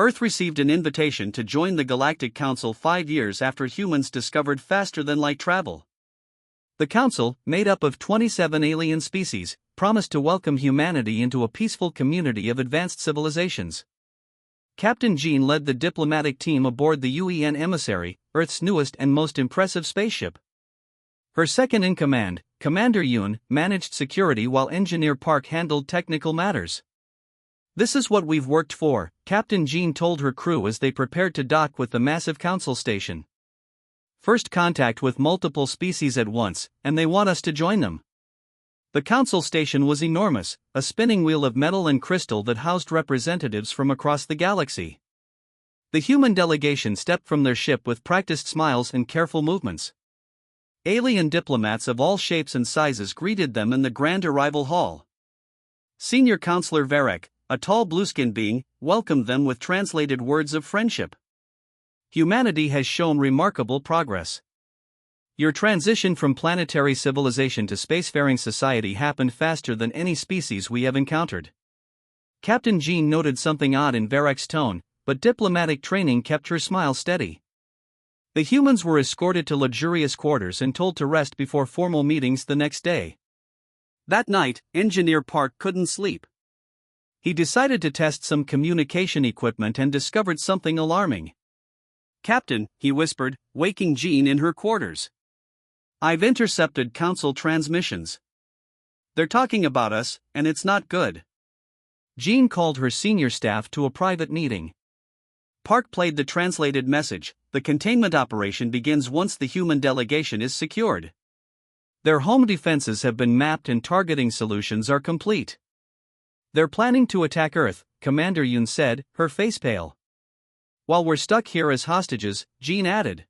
Earth received an invitation to join the Galactic Council 5 years after humans discovered faster-than-light travel. The Council, made up of 27 alien species, promised to welcome humanity into a peaceful community of advanced civilizations. Captain Jean led the diplomatic team aboard the UEN Emissary, Earth's newest and most impressive spaceship. Her second-in-command, Commander Yoon, managed security while Engineer Park handled technical matters. "This is what we've worked for," Captain Jean told her crew as they prepared to dock with the massive Council station. "First contact with multiple species at once, and they want us to join them." The Council station was enormous, a spinning wheel of metal and crystal that housed representatives from across the galaxy. The human delegation stepped from their ship with practiced smiles and careful movements. Alien diplomats of all shapes and sizes greeted them in the Grand Arrival Hall. Senior Counselor Varek, a tall blueskin being, welcomed them with translated words of friendship. "Humanity has shown remarkable progress. Your transition from planetary civilization to spacefaring society happened faster than any species we have encountered." Captain Jean noted something odd in Varek's tone, but diplomatic training kept her smile steady. The humans were escorted to luxurious quarters and told to rest before formal meetings the next day. That night, Engineer Park couldn't sleep. He decided to test some communication equipment and discovered something alarming. "Captain," he whispered, waking Jean in her quarters. "I've intercepted Council transmissions. They're talking about us, and it's not good." Jean called her senior staff to a private meeting. Park played the translated message. "The containment operation begins once the human delegation is secured. Their home defenses have been mapped and targeting solutions are complete. They're planning to attack Earth," Commander Yoon said, her face pale. "While we're stuck here as hostages," Jean added.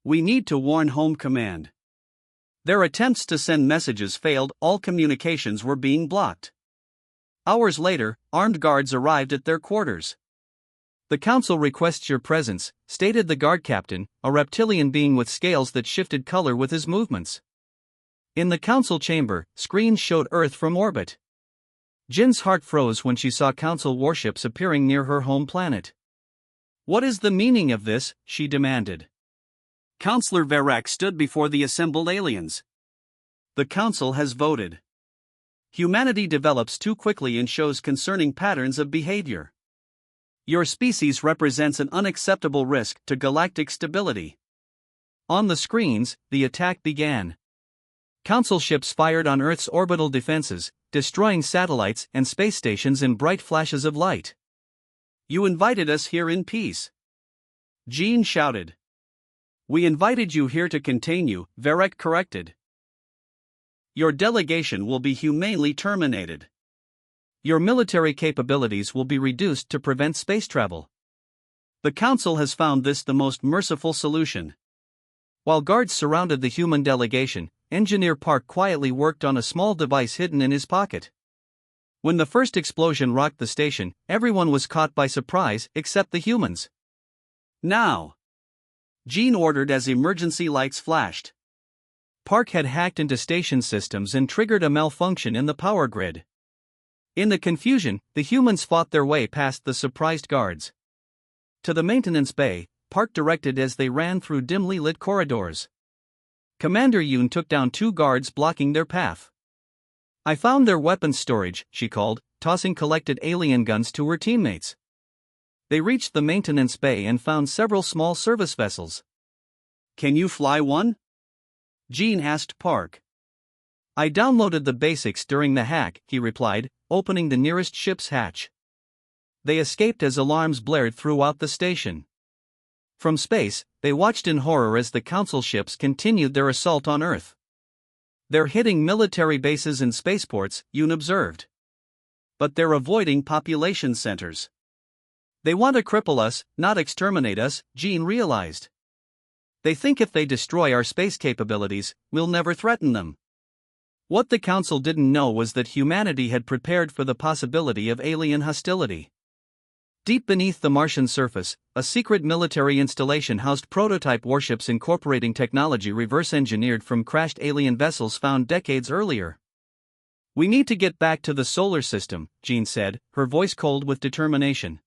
"We need to warn Home Command. Their attempts to send messages failed, all communications were being blocked." Hours later, armed guards arrived at their quarters. "The Council requests your presence," stated the guard captain, a reptilian being with scales that shifted color with his movements. In the Council chamber, screens showed Earth from orbit. Jin's heart froze when she saw Council warships appearing near her home planet. "What is the meaning of this?" she demanded. Counselor Varek stood before the assembled aliens. "The Council has voted. Humanity develops too quickly and shows concerning patterns of behavior. Your species represents an unacceptable risk to galactic stability." On the screens, the attack began. Council ships fired on Earth's orbital defenses, destroying satellites and space stations in bright flashes of light. "You invited us here in peace," Jean shouted. "We invited you here to contain you," Varek corrected. "Your delegation will be humanely terminated. Your military capabilities will be reduced to prevent space travel. The Council has found this the most merciful solution." While guards surrounded the human delegation, Engineer Park quietly worked on a small device hidden in his pocket. When the first explosion rocked the station, everyone was caught by surprise except the humans. "Now!" Jean ordered as emergency lights flashed. Park had hacked into station systems and triggered a malfunction in the power grid. In the confusion, the humans fought their way past the surprised guards. To the maintenance bay, Park directed as they ran through dimly lit corridors. Commander Yoon took down 2 guards blocking their path. "I found their weapons storage," she called, tossing collected alien guns to her teammates. They reached the maintenance bay and found several small service vessels. "Can you fly one?" Jean asked Park. "I downloaded the basics during the hack," he replied, opening the nearest ship's hatch. They escaped as alarms blared throughout the station. From space, they watched in horror as the Council ships continued their assault on Earth. "They're hitting military bases and spaceports," Yoon observed. "But they're avoiding population centers. They want to cripple us, not exterminate us," Jean realized. "They think if they destroy our space capabilities, we'll never threaten them." What the Council didn't know was that humanity had prepared for the possibility of alien hostility. Deep beneath the Martian surface, a secret military installation housed prototype warships incorporating technology reverse-engineered from crashed alien vessels found decades earlier. "We need to get back to the solar system," Jean said, her voice cold with determination.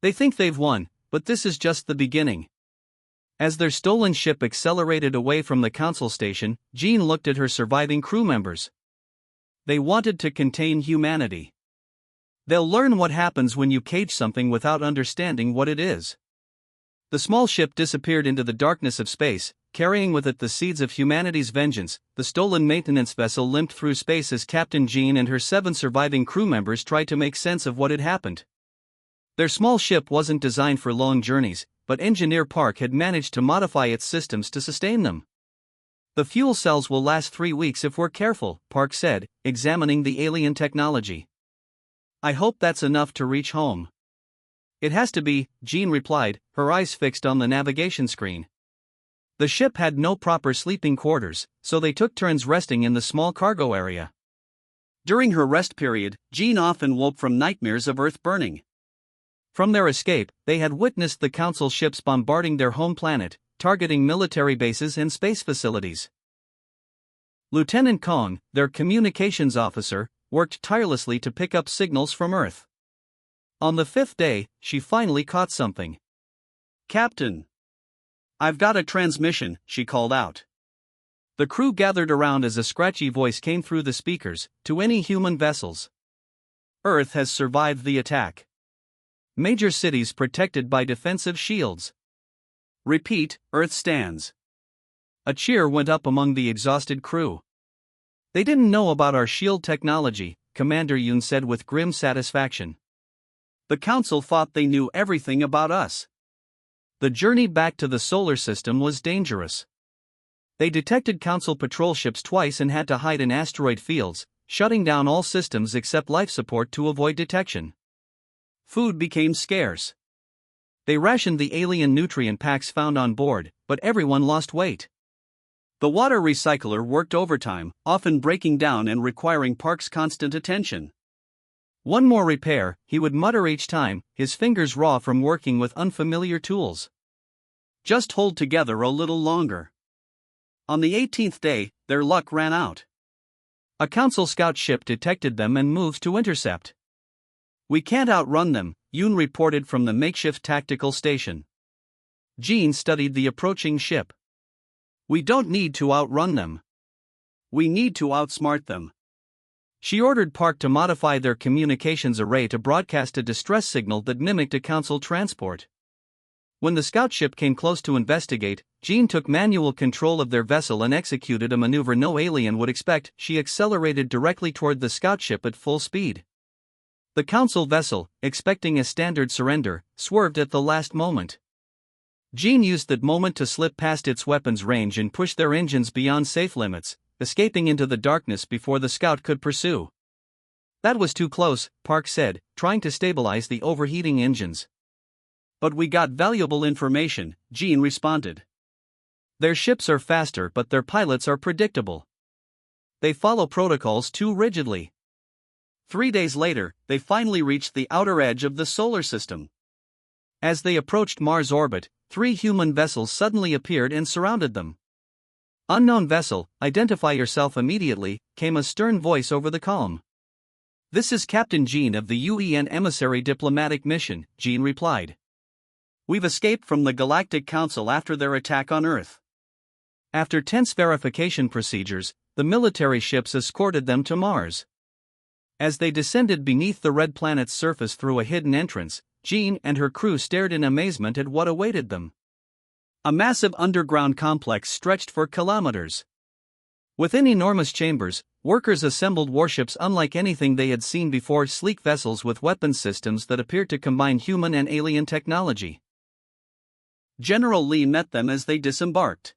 They think they've won, but this is just the beginning. As their stolen ship accelerated away from the Council station, Jean looked at her surviving crew members. They wanted to contain humanity. They'll learn what happens when you cage something without understanding what it is. The small ship disappeared into the darkness of space, carrying with it the seeds of humanity's vengeance. The stolen maintenance vessel limped through space as Captain Jean and her 7 surviving crew members tried to make sense of what had happened. Their small ship wasn't designed for long journeys, but Engineer Park had managed to modify its systems to sustain them. The fuel cells will last 3 weeks if we're careful, Park said, examining the alien technology. I hope that's enough to reach home. It has to be, Jean replied, her eyes fixed on the navigation screen. The ship had no proper sleeping quarters, so they took turns resting in the small cargo area. During her rest period, Jean often woke from nightmares of Earth burning. From their escape, they had witnessed the Council ships bombarding their home planet, targeting military bases and space facilities. Lieutenant Kong, their communications officer, worked tirelessly to pick up signals from Earth. On the 5th day, she finally caught something. Captain! I've got a transmission, she called out. The crew gathered around as a scratchy voice came through the speakers. To any human vessels. Earth has survived the attack. Major cities protected by defensive shields. Repeat, Earth stands. A cheer went up among the exhausted crew. They didn't know about our shield technology, Commander Yoon said with grim satisfaction. The Council thought they knew everything about us. The journey back to the solar system was dangerous. They detected Council patrol ships twice and had to hide in asteroid fields, shutting down all systems except life support to avoid detection. Food became scarce. They rationed the alien nutrient packs found on board, but everyone lost weight. The water recycler worked overtime, often breaking down and requiring Park's constant attention. One more repair, he would mutter each time, his fingers raw from working with unfamiliar tools. Just hold together a little longer. On the 18th day, their luck ran out. A Council scout ship detected them and moved to intercept. We can't outrun them, Yoon reported from the makeshift tactical station. Jean studied the approaching ship. We don't need to outrun them. We need to outsmart them. She ordered Park to modify their communications array to broadcast a distress signal that mimicked a Council transport. When the scout ship came close to investigate, Jean took manual control of their vessel and executed a maneuver no alien would expect. She accelerated directly toward the scout ship at full speed. The Council vessel, expecting a standard surrender, swerved at the last moment. Jean used that moment to slip past its weapons range and push their engines beyond safe limits, escaping into the darkness before the scout could pursue. That was too close, Park said, trying to stabilize the overheating engines. But we got valuable information, Jean responded. Their ships are faster but their pilots are predictable. They follow protocols too rigidly. 3 days later, they finally reached the outer edge of the solar system. As they approached Mars orbit, 3 human vessels suddenly appeared and surrounded them. Unknown vessel, identify yourself immediately, came a stern voice over the calm. This is Captain Jean of the UN Emissary Diplomatic Mission, Jean replied. We've escaped from the Galactic Council after their attack on Earth. After tense verification procedures, the military ships escorted them to Mars. As they descended beneath the red planet's surface through a hidden entrance, Jean and her crew stared in amazement at what awaited them. A massive underground complex stretched for kilometers. Within enormous chambers, workers assembled warships unlike anything they had seen before, sleek vessels with weapons systems that appeared to combine human and alien technology. General Lee met them as they disembarked.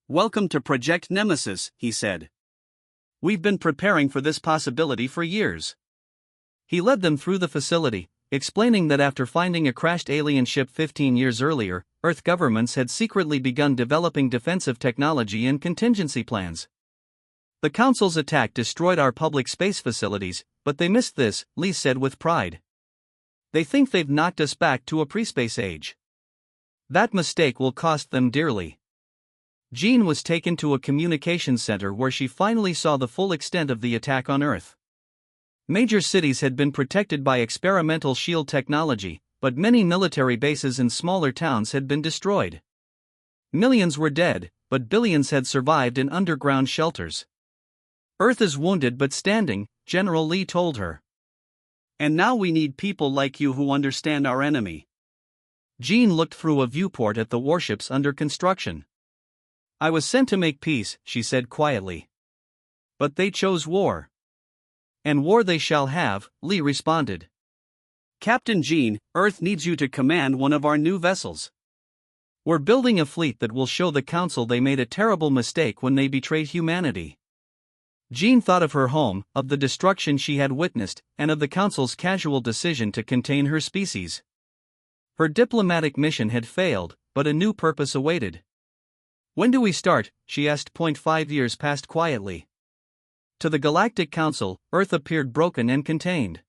Welcome to Project Nemesis, he said. We've been preparing for this possibility for years. He led them through the facility, explaining that after finding a crashed alien ship 15 years earlier, Earth governments had secretly begun developing defensive technology and contingency plans. The Council's attack destroyed our public space facilities, but they missed this, Lee said with pride. They think they've knocked us back to a pre-space age. That mistake will cost them dearly. Jean was taken to a communications center where she finally saw the full extent of the attack on Earth. Major cities had been protected by experimental shield technology, but many military bases and smaller towns had been destroyed. Millions were dead, but billions had survived in underground shelters. "Earth is wounded but standing," General Lee told her. "And now we need people like you who understand our enemy." Jean looked through a viewport at the warships under construction. "I was sent to make peace," she said quietly. "But they chose war." "And war they shall have," Lee responded. "Captain Jean, Earth needs you to command one of our new vessels. We're building a fleet that will show the Council they made a terrible mistake when they betrayed humanity." Jean thought of her home, of the destruction she had witnessed, and of the Council's casual decision to contain her species. Her diplomatic mission had failed, but a new purpose awaited. "When do we start?" she asked. 5 years passed quietly. To the Galactic Council, Earth appeared broken and contained.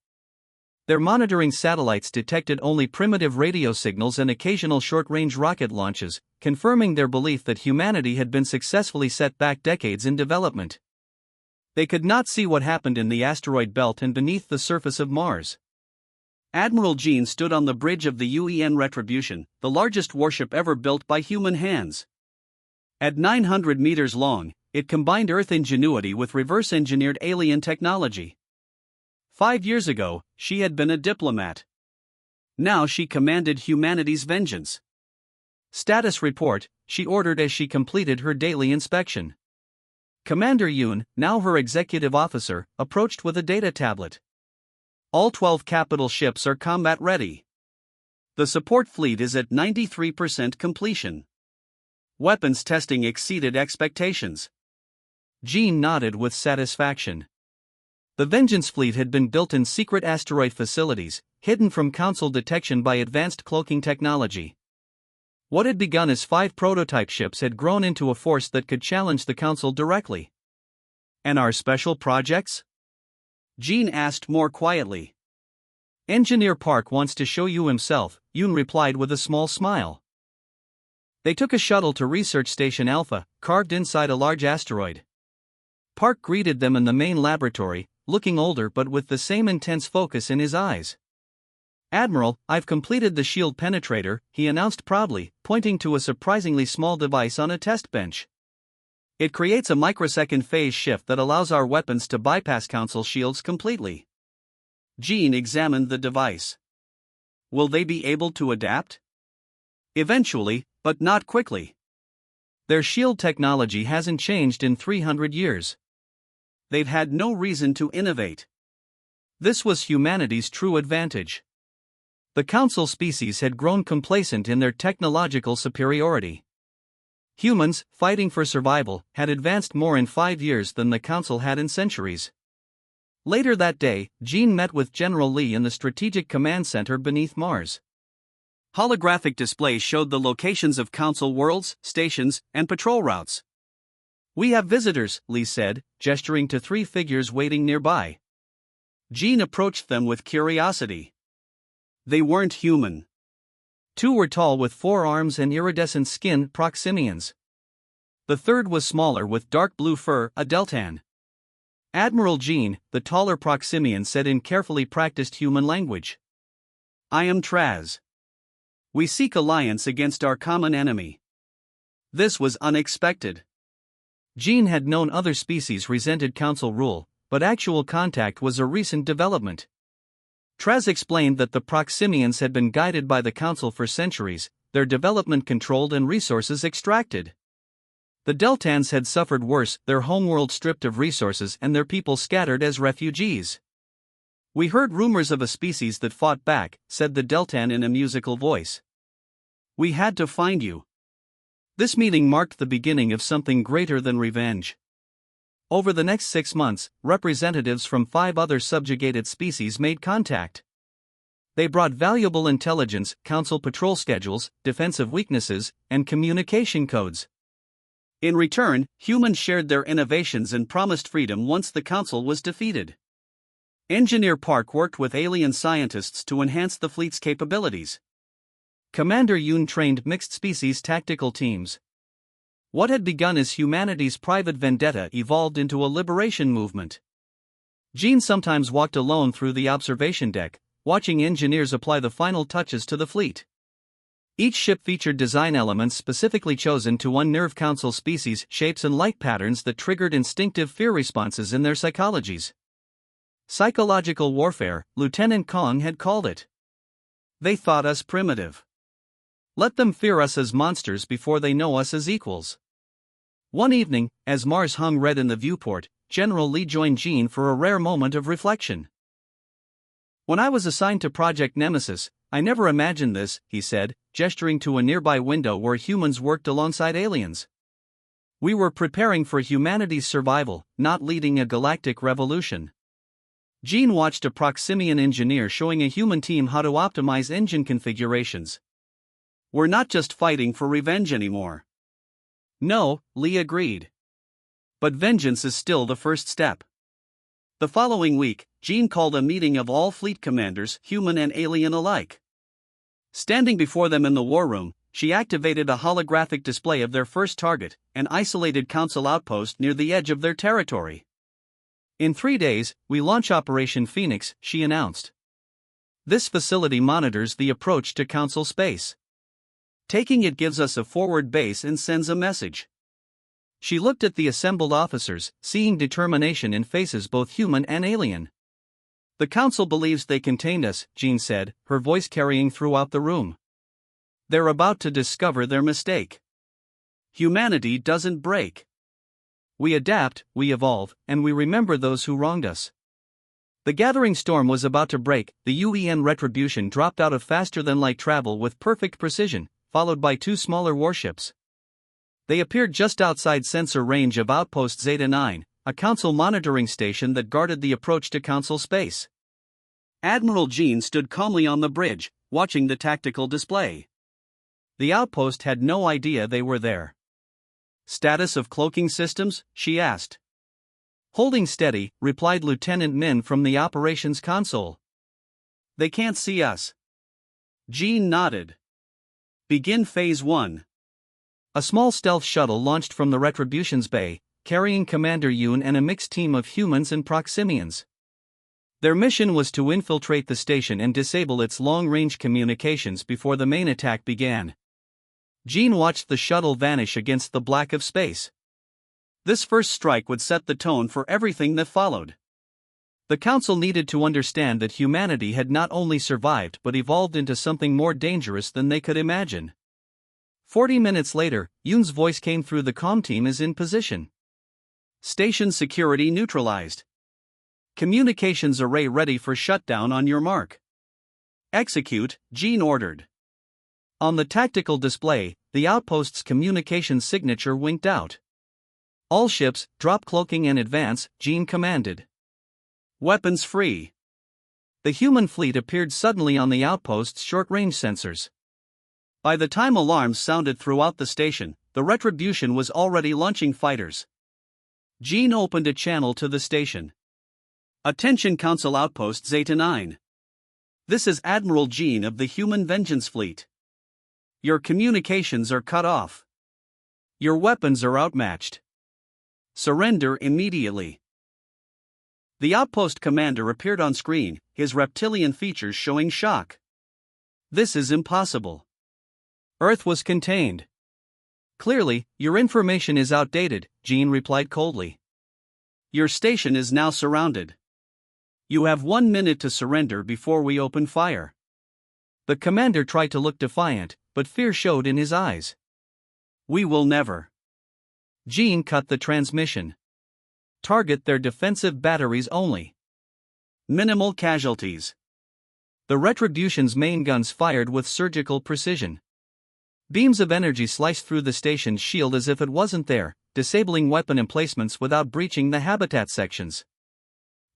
Their monitoring satellites detected only primitive radio signals and occasional short-range rocket launches, confirming their belief that humanity had been successfully set back decades in development. They could not see what happened in the asteroid belt and beneath the surface of Mars. Admiral Jean stood on the bridge of the UEN Retribution, the largest warship ever built by human hands. At 900 meters long, it combined Earth ingenuity with reverse-engineered alien technology. 5 years ago, she had been a diplomat. Now she commanded humanity's vengeance. "Status report," she ordered as she completed her daily inspection. Commander Yoon, now her executive officer, approached with a data tablet. "All 12 capital ships are combat ready. The support fleet is at 93% completion. Weapons testing exceeded expectations." Jean nodded with satisfaction. The Vengeance fleet had been built in secret asteroid facilities, hidden from Council detection by advanced cloaking technology. What had begun as 5 prototype ships had grown into a force that could challenge the Council directly. "And our special projects?" Jean asked more quietly. "Engineer Park wants to show you himself," Yoon replied with a small smile. They took a shuttle to Research Station Alpha, carved inside a large asteroid. Park greeted them in the main laboratory, looking older but with the same intense focus in his eyes. "Admiral, I've completed the shield penetrator," he announced proudly, pointing to a surprisingly small device on a test bench. "It creates a microsecond phase shift that allows our weapons to bypass Council shields completely." Jean examined the device. "Will they be able to adapt?" "Eventually, but not quickly. Their shield technology hasn't changed in 300 years. They've had no reason to innovate. This was humanity's true advantage. The Council species had grown complacent in their technological superiority. Humans, fighting for survival, had advanced more in 5 years than the Council had in centuries." Later that day, Jean met with General Lee in the Strategic Command Center beneath Mars. Holographic displays showed the locations of Council worlds, stations, and patrol routes. "We have visitors," Lee said, gesturing to 3 figures waiting nearby. Jean approached them with curiosity. They weren't human. 2 were tall with 4 arms and iridescent skin, Proximians. The third was smaller with dark blue fur, a Deltan. Admiral Jean, the taller Proximian, said in carefully practiced human language. "I am Traz. We seek alliance against our common enemy." This was unexpected. Jean had known other species resented Council rule, but actual contact was a recent development. Traz explained that the Proximians had been guided by the Council for centuries, their development controlled and resources extracted. The Deltans had suffered worse, their homeworld stripped of resources and their people scattered as refugees. "We heard rumors of a species that fought back," said the Deltan in a musical voice. "We had to find you." This meeting marked the beginning of something greater than revenge. Over the next 6 months, representatives from 5 other subjugated species made contact. They brought valuable intelligence, Council patrol schedules, defensive weaknesses, and communication codes. In return, humans shared their innovations and promised freedom once the Council was defeated. Engineer Park worked with alien scientists to enhance the fleet's capabilities. Commander Yoon trained mixed-species tactical teams. What had begun as humanity's private vendetta evolved into a liberation movement. Jean sometimes walked alone through the observation deck, watching engineers apply the final touches to the fleet. Each ship featured design elements specifically chosen to unnerve Council species, shapes and light patterns that triggered instinctive fear responses in their psychologies. Psychological warfare, Lieutenant Kong had called it. They thought us primitive. Let them fear us as monsters before they know us as equals. One evening, as Mars hung red in the viewport, General Lee joined Jean for a rare moment of reflection. "When I was assigned to Project Nemesis, I never imagined this," he said, gesturing to a nearby window where humans worked alongside aliens. "We were preparing for humanity's survival, not leading a galactic revolution." Jean watched a Proximian engineer showing a human team how to optimize engine configurations. "We're not just fighting for revenge anymore." "No," Lee agreed. "But vengeance is still the first step." The following week, Jean called a meeting of all fleet commanders, human and alien alike. Standing before them in the war room, she activated a holographic display of their first target, an isolated Council outpost near the edge of their territory. "In 3 days, we launch Operation Phoenix," she announced. "This facility monitors the approach to Council space. Taking it gives us a forward base and sends a message." She looked at the assembled officers, seeing determination in faces both human and alien. "The Council believes they contained us," Jean said, her voice carrying throughout the room. "They're about to discover their mistake. Humanity doesn't break. We adapt, we evolve, and we remember those who wronged us." The gathering storm was about to break. The UN Retribution dropped out of faster-than-light travel with perfect precision, followed by 2 smaller warships. They appeared just outside sensor range of Outpost Zeta 9, a Council monitoring station that guarded the approach to Council space. Admiral Jean stood calmly on the bridge, watching the tactical display. The outpost had no idea they were there. "Status of cloaking systems?" she asked. "Holding steady," replied Lieutenant Min from the operations console. "They can't see us." Jean nodded. "Begin Phase 1. A small stealth shuttle launched from the Retribution's bay, carrying Commander Yoon and a mixed team of humans and Proximians. Their mission was to infiltrate the station and disable its long-range communications before the main attack began. Jean watched the shuttle vanish against the black of space. This first strike would set the tone for everything that followed. The Council needed to understand that humanity had not only survived but evolved into something more dangerous than they could imagine. 40 minutes later, Yoon's voice came through the comm team is in position. "Station security neutralized. Communications array ready for shutdown on your mark." "Execute," Jean ordered. On the tactical display, the outpost's communications signature winked out. "All ships, drop cloaking and advance," Jean commanded. "Weapons free." The human fleet appeared suddenly on the outpost's short-range sensors. By the time alarms sounded throughout the station, the Retribution was already launching fighters. Jean opened a channel to the station. "Attention Council Outpost Zeta 9. This is Admiral Jean of the Human Vengeance Fleet. Your communications are cut off. Your weapons are outmatched. Surrender immediately." The outpost commander appeared on screen, his reptilian features showing shock. "This is impossible. Earth was contained." "Clearly, your information is outdated," Jean replied coldly. "Your station is now surrounded. You have 1 minute to surrender before we open fire." The commander tried to look defiant, but fear showed in his eyes. "We will never." Jean cut the transmission. "Target their defensive batteries only. Minimal casualties." The Retribution's main guns fired with surgical precision. Beams of energy sliced through the station's shield as if it wasn't there, disabling weapon emplacements without breaching the habitat sections.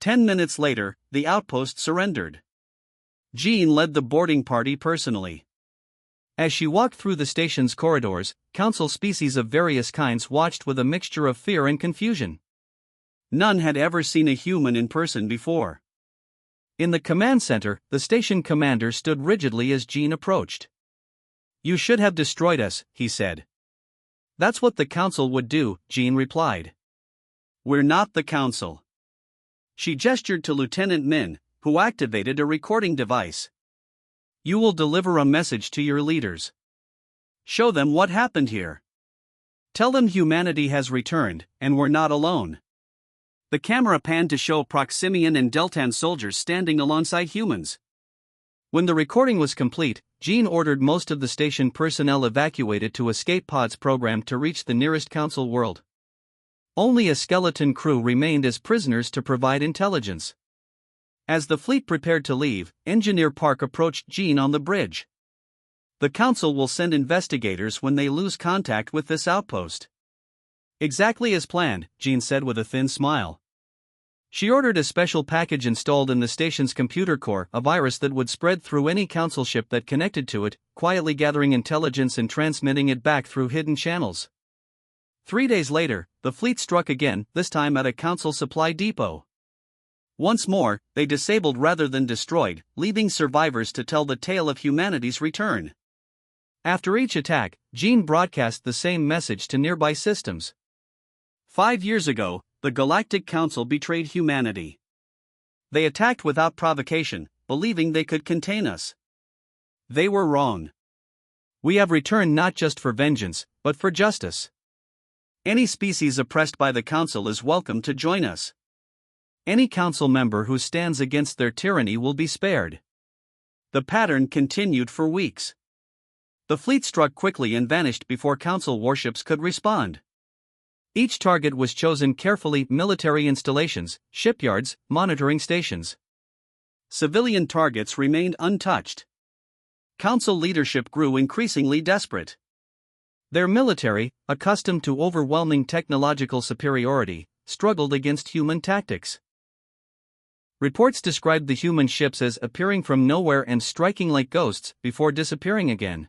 10 minutes later, the outpost surrendered. Jean led the boarding party personally. As she walked through the station's corridors, Council species of various kinds watched with a mixture of fear and confusion. None had ever seen a human in person before. In the command center, the station commander stood rigidly as Jean approached. "You should have destroyed us," he said. "That's what the Council would do," Jean replied. "We're not the Council." She gestured to Lieutenant Min, who activated a recording device. You will deliver a message to your leaders. Show them what happened here. Tell them humanity has returned, and we're not alone. The camera panned to show Proximian and Deltan soldiers standing alongside humans. When the recording was complete, Jean ordered most of the station personnel evacuated to escape pods programmed to reach the nearest Council world. Only a skeleton crew remained as prisoners to provide intelligence. As the fleet prepared to leave, Engineer Park approached Jean on the bridge. The Council will send investigators when they lose contact with this outpost. Exactly as planned, Jean said with a thin smile. She ordered a special package installed in the station's computer core, a virus that would spread through any Council ship that connected to it, quietly gathering intelligence and transmitting it back through hidden channels. 3 days later, the fleet struck again, this time at a Council supply depot. Once more, they disabled rather than destroyed, leaving survivors to tell the tale of humanity's return. After each attack, Jean broadcast the same message to nearby systems. 5 years ago, the Galactic Council betrayed humanity. They attacked without provocation, believing they could contain us. They were wrong. We have returned not just for vengeance, but for justice. Any species oppressed by the Council is welcome to join us. Any Council member who stands against their tyranny will be spared. The pattern continued for weeks. The fleet struck quickly and vanished before Council warships could respond. Each target was chosen carefully: military installations, shipyards, monitoring stations. Civilian targets remained untouched. Council leadership grew increasingly desperate. Their military, accustomed to overwhelming technological superiority, struggled against human tactics. Reports described the human ships as appearing from nowhere and striking like ghosts before disappearing again.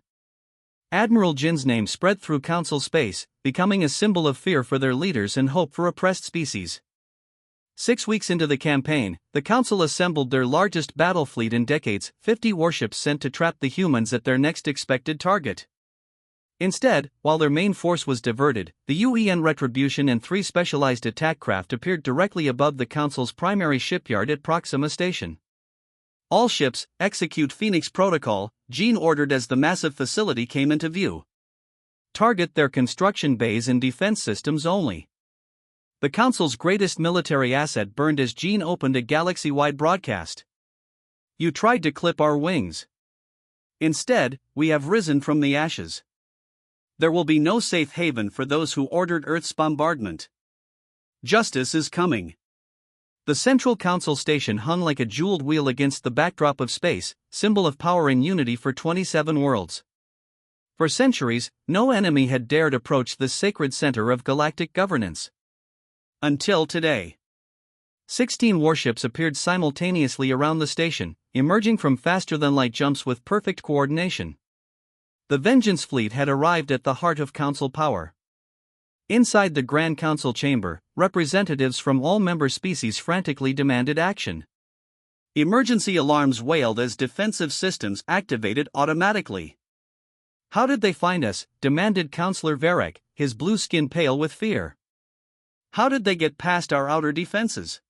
Admiral Jin's name spread through Council space, becoming a symbol of fear for their leaders and hope for oppressed species. 6 weeks into the campaign, the Council assembled their largest battle fleet in decades, 50 warships sent to trap the humans at their next expected target. Instead, while their main force was diverted, the UN Retribution and 3 specialized attack craft appeared directly above the Council's primary shipyard at Proxima Station. All ships, execute Phoenix Protocol, Jean ordered as the massive facility came into view. Target their construction bays and defense systems only. The Council's greatest military asset burned as Jean opened a galaxy-wide broadcast. You tried to clip our wings. Instead, we have risen from the ashes. There will be no safe haven for those who ordered Earth's bombardment. Justice is coming. The Central Council station hung like a jeweled wheel against the backdrop of space, symbol of power and unity for 27 worlds. For centuries, no enemy had dared approach this sacred center of galactic governance. Until today. 16 warships appeared simultaneously around the station, emerging from faster-than-light jumps with perfect coordination. The Vengeance Fleet had arrived at the heart of Council power. Inside the Grand Council chamber, representatives from all member species frantically demanded action. Emergency alarms wailed as defensive systems activated automatically. How did they find us? Demanded Councillor Varek, his blue skin pale with fear. How did they get past our outer defenses?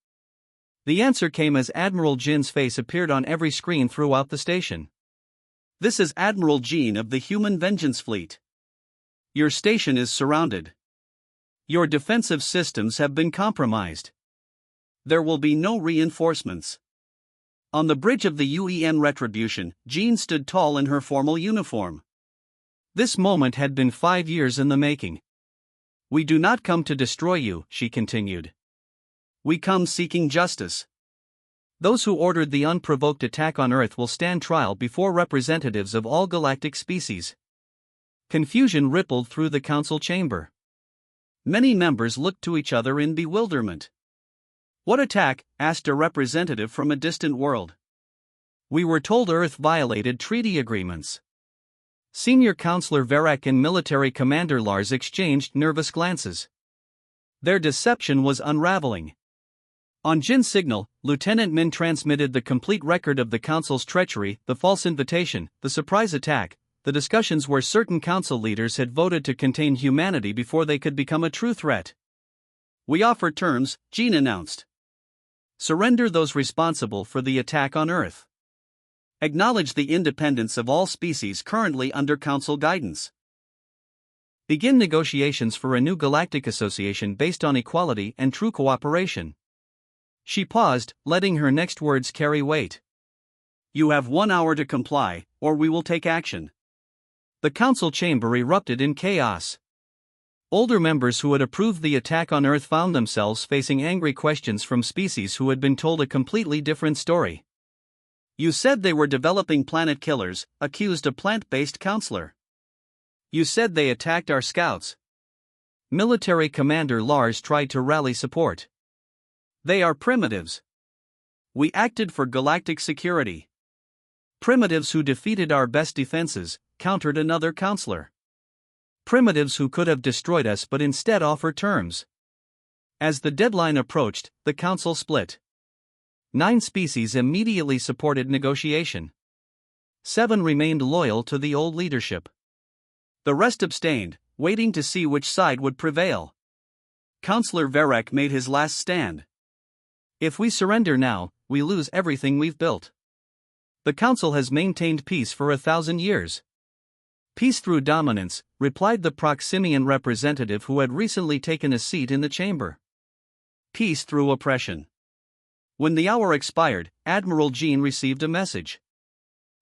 The answer came as Admiral Jin's face appeared on every screen throughout the station. This is Admiral Jin of the Human Vengeance Fleet. Your station is surrounded. Your defensive systems have been compromised. There will be no reinforcements. On the bridge of the UN Retribution, Jean stood tall in her formal uniform. This moment had been 5 years in the making. We do not come to destroy you, she continued. We come seeking justice. Those who ordered the unprovoked attack on Earth will stand trial before representatives of all galactic species. Confusion rippled through the Council chamber. Many members looked to each other in bewilderment. What attack? Asked a representative from a distant world. We were told Earth violated treaty agreements. Senior Counselor Varek and Military Commander Lars exchanged nervous glances. Their deception was unraveling. On Jin's signal, Lieutenant Min transmitted the complete record of the Council's treachery, the false invitation, the surprise attack, the discussions where certain Council leaders had voted to contain humanity before they could become a true threat. We offer terms, Jin announced. Surrender those responsible for the attack on Earth. Acknowledge the independence of all species currently under Council guidance. Begin negotiations for a new galactic association based on equality and true cooperation. She paused, letting her next words carry weight. You have 1 hour to comply, or we will take action. The Council chamber erupted in chaos. Older members who had approved the attack on Earth found themselves facing angry questions from species who had been told a completely different story. You said they were developing planet killers, accused a plant-based counselor. You said they attacked our scouts. Military Commander Lars tried to rally support. They are primitives. We acted for galactic security. Primitives who defeated our best defenses, countered another counselor. Primitives who could have destroyed us but instead offer terms. As the deadline approached, the Council split. 9 species immediately supported negotiation. 7 remained loyal to the old leadership. The rest abstained, waiting to see which side would prevail. Counselor Varek made his last stand. If we surrender now, we lose everything we've built. The Council has maintained peace for 1,000 years. Peace through dominance, replied the Proximian representative who had recently taken a seat in the chamber. Peace through oppression. When the hour expired, Admiral Jean received a message.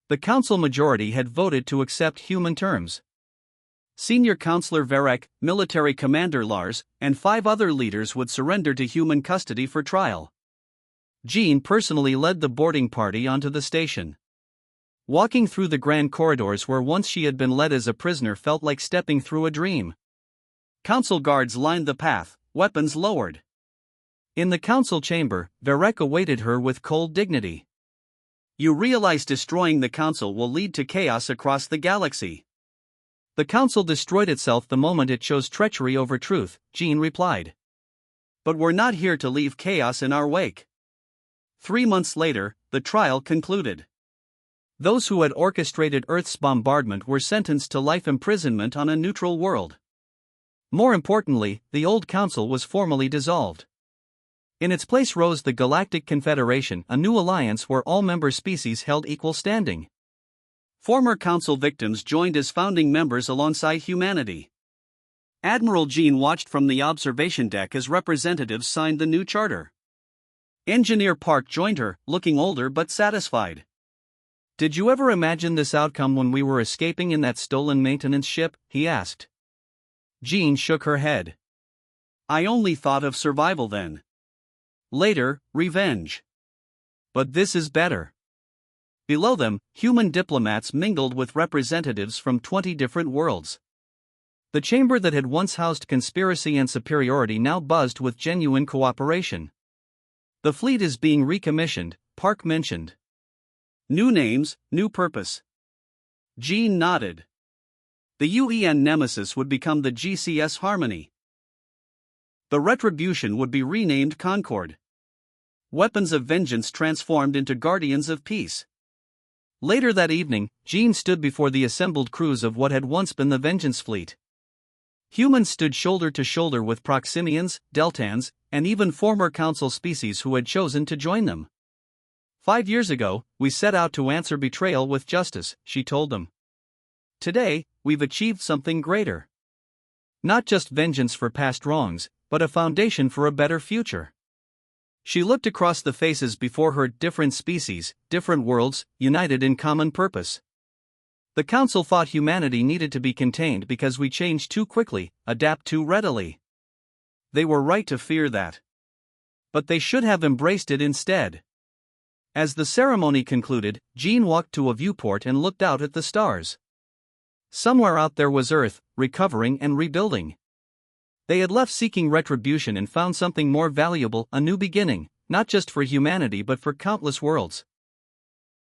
The Council majority had voted to accept human terms. Senior Counselor Varek, Military Commander Lars, and 5 other leaders would surrender to human custody for trial. Jean personally led the boarding party onto the station. Walking through the grand corridors where once she had been led as a prisoner felt like stepping through a dream. Council guards lined the path, weapons lowered. In the Council chamber, Varek awaited her with cold dignity. You realize destroying the Council will lead to chaos across the galaxy. The Council destroyed itself the moment it chose treachery over truth, Jean replied. But we're not here to leave chaos in our wake. 3 months later, the trial concluded. Those who had orchestrated Earth's bombardment were sentenced to life imprisonment on a neutral world. More importantly, the old Council was formally dissolved. In its place rose the Galactic Confederation, a new alliance where all member species held equal standing. Former Council victims joined as founding members alongside humanity. Admiral Jean watched from the observation deck as representatives signed the new charter. Engineer Park joined her, looking older but satisfied. Did you ever imagine this outcome when we were escaping in that stolen maintenance ship? He asked. Jean shook her head. I only thought of survival then. Later, revenge. But this is better. Below them, human diplomats mingled with representatives from 20 different worlds. The chamber that had once housed conspiracy and superiority now buzzed with genuine cooperation. The fleet is being recommissioned, Park mentioned. New names, new purpose. Jean nodded. The UEN Nemesis would become the GCS Harmony. The Retribution would be renamed Concord. Weapons of Vengeance transformed into Guardians of Peace. Later that evening, Jean stood before the assembled crews of what had once been the Vengeance Fleet. Humans stood shoulder to shoulder with Proximians, Deltans, and even former Council species who had chosen to join them. 5 years ago, we set out to answer betrayal with justice, she told them. Today, we've achieved something greater. Not just vengeance for past wrongs, but a foundation for a better future. She looked across the faces before her, different species, different worlds, united in common purpose. The Council thought humanity needed to be contained because we changed too quickly, adapt too readily. They were right to fear that. But they should have embraced it instead. As the ceremony concluded, Jean walked to a viewport and looked out at the stars. Somewhere out there was Earth, recovering and rebuilding. They had left seeking retribution and found something more valuable, a new beginning, not just for humanity but for countless worlds.